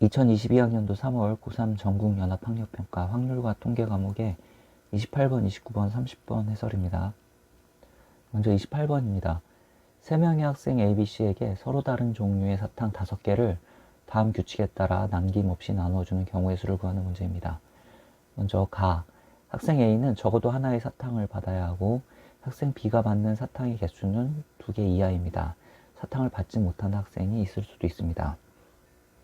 2022학년도 3월 고3 전국연합학력평가 확률과 통계 과목의 28번, 29번, 30번 해설입니다. 먼저 28번입니다. 3명의 학생 ABC에게 서로 다른 종류의 사탕 5개를 다음 규칙에 따라 남김없이 나누어주는 경우의 수를 구하는 문제입니다. 먼저 학생 A는 적어도 하나의 사탕을 받아야 하고 학생 B가 받는 사탕의 개수는 2개 이하입니다. 사탕을 받지 못하는 학생이 있을 수도 있습니다.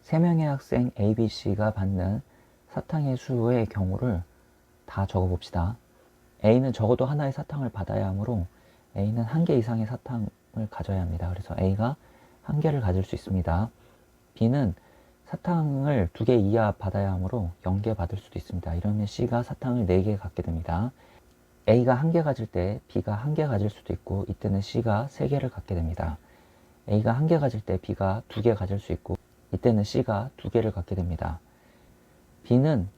3명의 학생 A, B, C가 받는 사탕의 수의 경우를 다 적어봅시다. A는 적어도 하나의 사탕을 받아야 하므로 A는 1개 이상의 사탕을 가져야 합니다. 그래서 A가 1개를 가질 수 있습니다. B는 사탕을 2개 이하 받아야 하므로 0개 받을 수도 있습니다. 이러면 C가 사탕을 4개 갖게 됩니다. A가 1개 가질 때 B가 1개 가질 수도 있고 이때는 C가 3개를 갖게 됩니다. A가 1개 가질 때 B가 2개 가질 수 있고 이때는 C가 2개를 갖게 됩니다. B는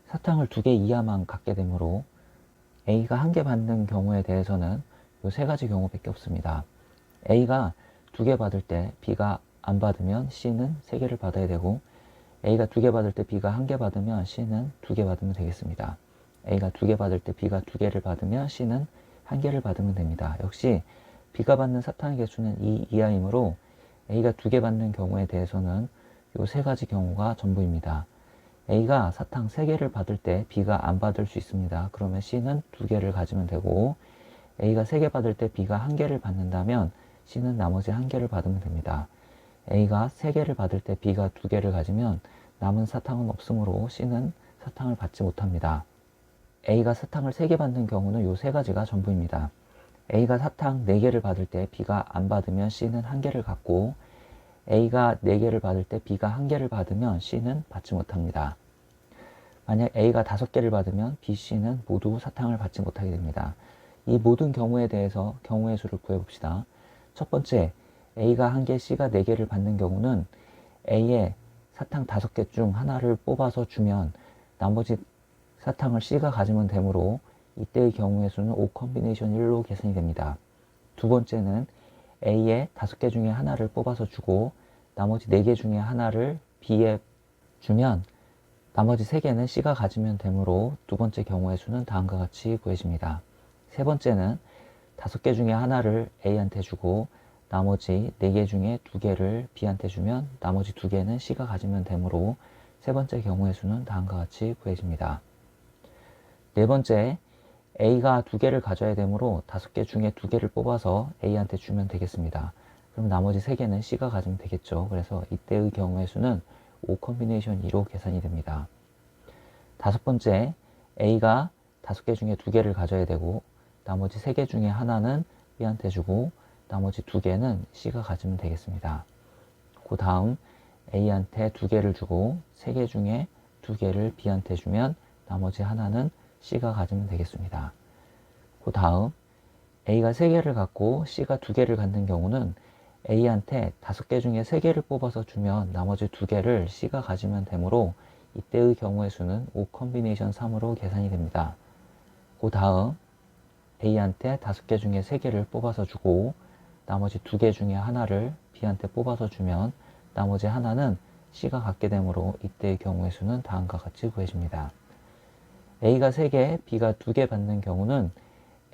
사탕을 2개 이하만 갖게 되므로 A가 1개 받는 경우에 대해서는 이 3가지 경우밖에 없습니다. A가 2개 받을 때 B가 안 받으면 C는 3개를 받아야 되고 A가 2개 받을 때 B가 1개 받으면 C는 2개 받으면 되겠습니다. A가 2개 받을 때 B가 2개를 받으면 C는 1개를 받으면 됩니다. 역시 B가 받는 사탕의 개수는 2 이하이므로 A가 2개 받는 경우에 대해서는 이 3가지 경우가 전부입니다. A가 사탕 3개를 받을 때 B가 안 받을 수 있습니다. 그러면 C는 2개를 가지면 되고 A가 3개 받을 때 B가 1개를 받는다면 C는 나머지 1개를 받으면 됩니다. A가 3개를 받을 때 B가 2개를 가지면 남은 사탕은 없으므로 C는 사탕을 받지 못합니다. A가 사탕을 3개 받는 경우는 이 3가지가 전부입니다. A가 사탕 4개를 받을 때 B가 안 받으면 C는 1개를 갖고 A가 4개를 받을 때 B가 1개를 받으면 C는 받지 못합니다. 만약 A가 5개를 받으면 B, C는 모두 사탕을 받지 못하게 됩니다. 이 모든 경우에 대해서 경우의 수를 구해봅시다. 첫 번째, A가 1개, C가 4개를 받는 경우는 A의 사탕 5개 중 하나를 뽑아서 주면 나머지 사탕을 C가 가지면 되므로 이때의 경우의 수는 O 컴비네이션 1로 계산이 됩니다. 두 번째는 A의 5개 중에 하나를 뽑아서 주고 나머지 4개 중에 하나를 B에 주면 나머지 3개는 C가 가지면 되므로 두 번째 경우의 수는 다음과 같이 구해집니다. 세 번째는 5개 중에 하나를 A한테 주고 나머지 4개 중에 2개를 B한테 주면 나머지 2개는 C가 가지면 되므로 세 번째 경우의 수는 다음과 같이 구해집니다. 네 번째, A가 2개를 가져야 되므로 5개 중에 2개를 뽑아서 A한테 주면 되겠습니다. 그럼 나머지 3개는 C가 가지면 되겠죠. 그래서 이때의 경우의 수는 O 컴비네이션 2로 계산이 됩니다. 다섯 번째, A가 5개 중에 2개를 가져야 되고 나머지 3개 중에 하나는 B한테 주고 나머지 2개는 C가 가지면 되겠습니다. 그 다음 A한테 2개를 주고 3개 중에 2개를 B한테 주면 나머지 하나는 C가 가지면 되겠습니다. 그 다음 A가 3개를 갖고 C가 2개를 갖는 경우는 A한테 5개 중에 3개를 뽑아서 주면 나머지 2개를 C가 가지면 되므로 이때의 경우의 수는 O 컴비네이션 3으로 계산이 됩니다. 그 다음 A한테 5개 중에 3개를 뽑아서 주고 나머지 2개 중에 하나를 B한테 뽑아서 주면 나머지 하나는 C가 갖게 되므로 이때의 경우의 수는 다음과 같이 구해집니다. A가 3개, B가 2개 받는 경우는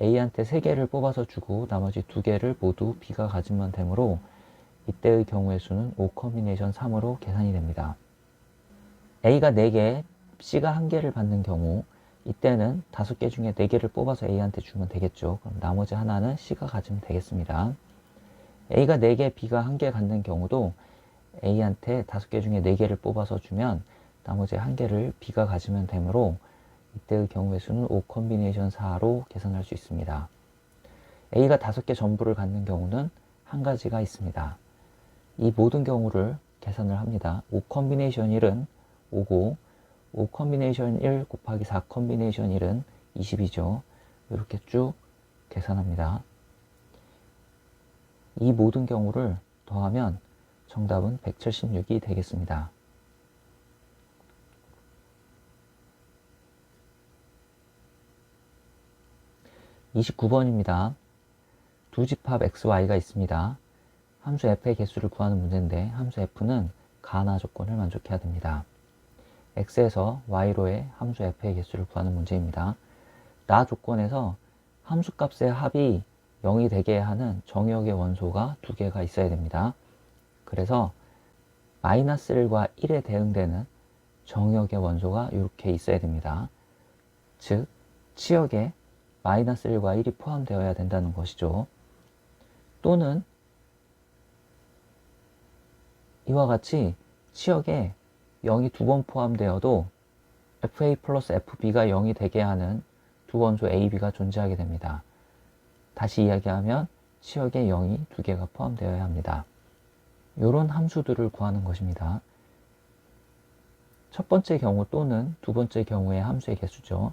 A한테 3개를 뽑아서 주고 나머지 2개를 모두 B가 가지면 되므로 이때의 경우의 수는 O 컴비네이션 3으로 계산이 됩니다. A가 4개, C가 1개를 받는 경우 이때는 5개 중에 4개를 뽑아서 A한테 주면 되겠죠. 그럼 나머지 하나는 C가 가지면 되겠습니다. A가 4개, B가 1개 갖는 경우도 A한테 5개 중에 4개를 뽑아서 주면 나머지 1개를 B가 가지면 되므로 이때의 경우의 수는 O 컴비네이션 4로 계산할 수 있습니다. A가 5개 전부를 갖는 경우는 한 가지가 있습니다. 이 모든 경우를 계산을 합니다. O 컴비네이션 1은 5고 O 컴비네이션 1 곱하기 4 컴비네이션 1은 20이죠. 이렇게 쭉 계산합니다. 이 모든 경우를 더하면 정답은 176이 되겠습니다. 29번입니다. 두 집합 XY가 있습니다. 함수 f의 개수를 구하는 문제인데 함수 f는 가나 조건을 만족해야 됩니다. x에서 y로의 함수 f의 개수를 구하는 문제입니다. 나 조건에서 함수값의 합이 0이 되게 하는 정의역의 원소가 두 개가 있어야 됩니다. 그래서 마이너스 1과 1에 대응되는 정의역의 원소가 이렇게 있어야 됩니다. 즉 치역에 마이너스 1과 1이 포함되어야 된다는 것이죠. 또는 이와 같이 치역에 0이 두 번 포함되어도 FA 플러스 FB가 0이 되게 하는 두 원소 A, B가 존재하게 됩니다. 다시 이야기하면 치역에 0이 두 개가 포함되어야 합니다. 이런 함수들을 구하는 것입니다. 첫 번째 경우 또는 두 번째 경우의 함수의 개수죠.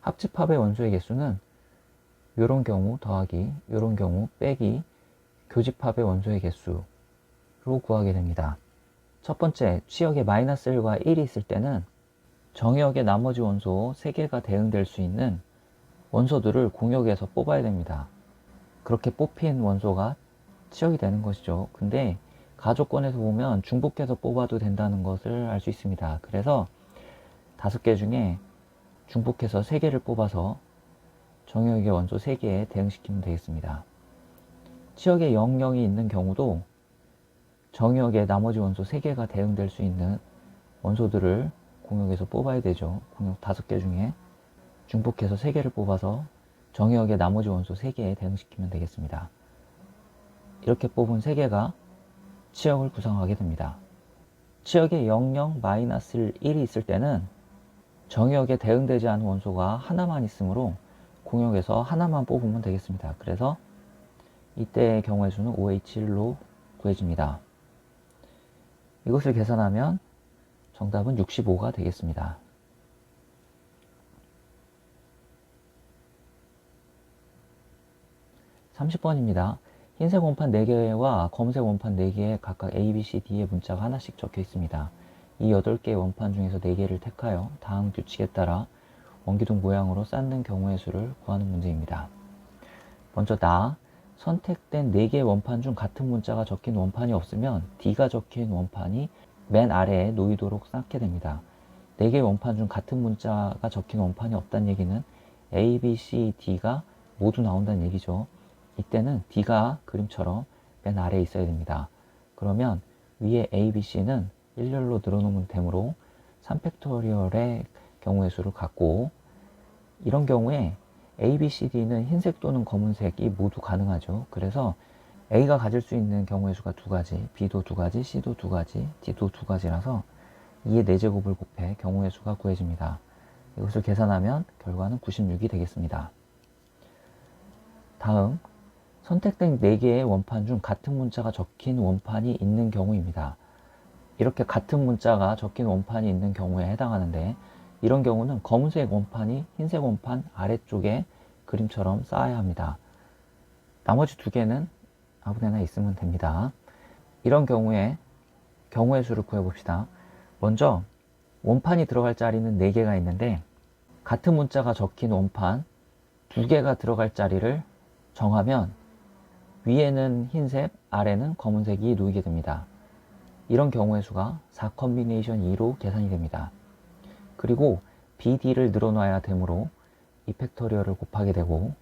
합집합의 원소의 개수는 이런 경우 더하기, 이런 경우 빼기, 교집합의 원소의 개수로 구하게 됩니다. 첫 번째, 치역에 마이너스 1과 1이 있을 때는 정의역의 나머지 원소 3개가 대응될 수 있는 원소들을 공역에서 뽑아야 됩니다. 그렇게 뽑힌 원소가 치역이 되는 것이죠. 근데 가조건에서 보면 중복해서 뽑아도 된다는 것을 알 수 있습니다. 그래서 5개 중에 중복해서 3개를 뽑아서 정의역의 원소 3개에 대응시키면 되겠습니다. 치역에 00이 있는 경우도 정의역의 나머지 원소 3개가 대응될 수 있는 원소들을 공역에서 뽑아야 되죠. 공역 5개 중에 중복해서 3개를 뽑아서 정의역의 나머지 원소 3개에 대응시키면 되겠습니다. 이렇게 뽑은 3개가 치역을 구성하게 됩니다. 치역에 00, 마이너스 1이 있을 때는 정의역에 대응되지 않은 원소가 하나만 있으므로 공역에서 하나만 뽑으면 되겠습니다. 그래서 이때의 경우의 수는 OH1로 구해집니다. 이것을 계산하면 정답은 65가 되겠습니다. 30번입니다. 흰색 원판 4개와 검은색 원판 4개에 각각 A, B, C, D의 문자가 하나씩 적혀 있습니다. 이 8개의 원판 중에서 4개를 택하여 다음 규칙에 따라 원기둥 모양으로 쌓는 경우의 수를 구하는 문제입니다. 먼저 선택된 4개의 원판 중 같은 문자가 적힌 원판이 없으면 D가 적힌 원판이 맨 아래에 놓이도록 쌓게 됩니다. 4개의 원판 중 같은 문자가 적힌 원판이 없다는 얘기는 A, B, C, D가 모두 나온다는 얘기죠. 이때는 D가 그림처럼 맨 아래에 있어야 됩니다. 그러면 위에 A, B, C는 일렬로 늘어놓으면 되므로 3팩토리얼의 경우의 수를 갖고, 이런 경우에 A, B, C, D는 흰색 또는 검은색이 모두 가능하죠. 그래서 A가 가질 수 있는 경우의 수가 2가지, B도 2가지, C도 2가지, D도 2가지라서 2의 4제곱을 곱해 경우의 수가 구해집니다. 이것을 계산하면 결과는 96이 되겠습니다. 다음, 선택된 4개의 원판 중 같은 문자가 적힌 원판이 있는 경우입니다. 이렇게 같은 문자가 적힌 원판이 있는 경우에 해당하는데, 이런 경우는 검은색 원판이 흰색 원판 아래쪽에 그림처럼 쌓아야 합니다. 나머지 2개는 아무데나 있으면 됩니다. 이런 경우에 경우의 수를 구해봅시다. 먼저 원판이 들어갈 자리는 4개가 있는데, 같은 문자가 적힌 원판 2개가 들어갈 자리를 정하면 위에는 흰색, 아래는 검은색이 놓이게 됩니다. 이런 경우의 수가 4 컨비네이션 2로 계산이 됩니다. 그리고 BD를 늘어놔야 되므로 2팩토리얼을 곱하게 되고,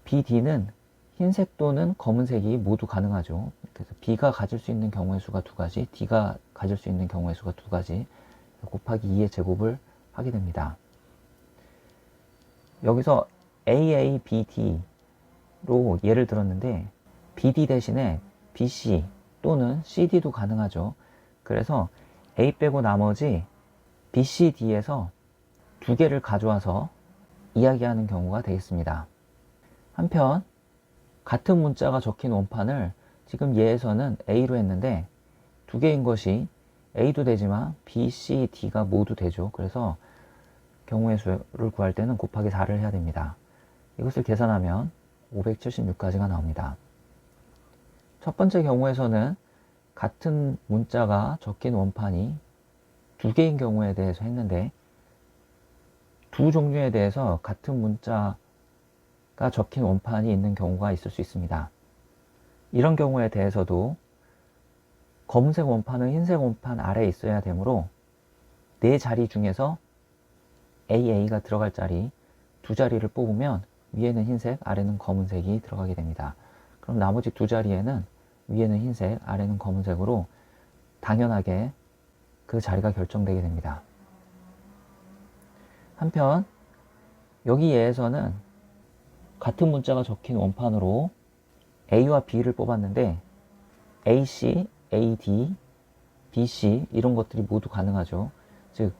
BD는 흰색 또는 검은색이 모두 가능하죠. 그래서 B가 가질 수 있는 경우의 수가 2가지, D가 가질 수 있는 경우의 수가 2가지, 곱하기 2의 제곱을 하게 됩니다. 여기서 AA, BD로 예를 들었는데, BD 대신에 BC 또는 CD도 가능하죠. 그래서 A 빼고 나머지 BC, D에서 2개를 가져와서 이야기하는 경우가 되겠습니다. 한편 같은 문자가 적힌 원판을 지금 얘에서는 A로 했는데 2개인 것이 A도 되지만 B, C, D가 모두 되죠. 그래서 경우의 수를 구할 때는 곱하기 4를 해야 됩니다. 이것을 계산하면 576까지가 나옵니다. 첫 번째 경우에서는 같은 문자가 적힌 원판이 2개인 경우에 대해서 했는데, 두 종류에 대해서 같은 문자가 적힌 원판이 있는 경우가 있을 수 있습니다. 이런 경우에 대해서도 검은색 원판은 흰색 원판 아래에 있어야 되므로 4자리 중에서 AA가 들어갈 자리 2자리를 뽑으면 위에는 흰색, 아래는 검은색이 들어가게 됩니다. 그럼 나머지 2자리에는 위에는 흰색, 아래는 검은색으로 당연하게 그 자리가 결정되게 됩니다. 한편 여기 예에서는 같은 문자가 적힌 원판으로 A와 B를 뽑았는데 AC, AD, BC 이런 것들이 모두 가능하죠. 즉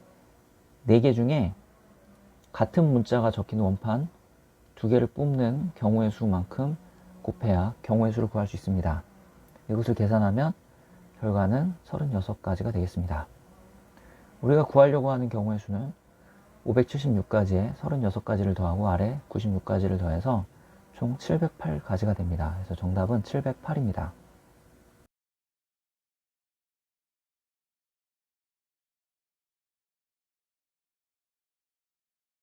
4개 중에 같은 문자가 적힌 원판 2개를 뽑는 경우의 수만큼 곱해야 경우의 수를 구할 수 있습니다. 이것을 계산하면 결과는 36가지가 되겠습니다. 우리가 구하려고 하는 경우의 수는 576가지에 36가지를 더하고 아래 96가지를 더해서 총 708가지가 됩니다. 그래서 정답은 708입니다.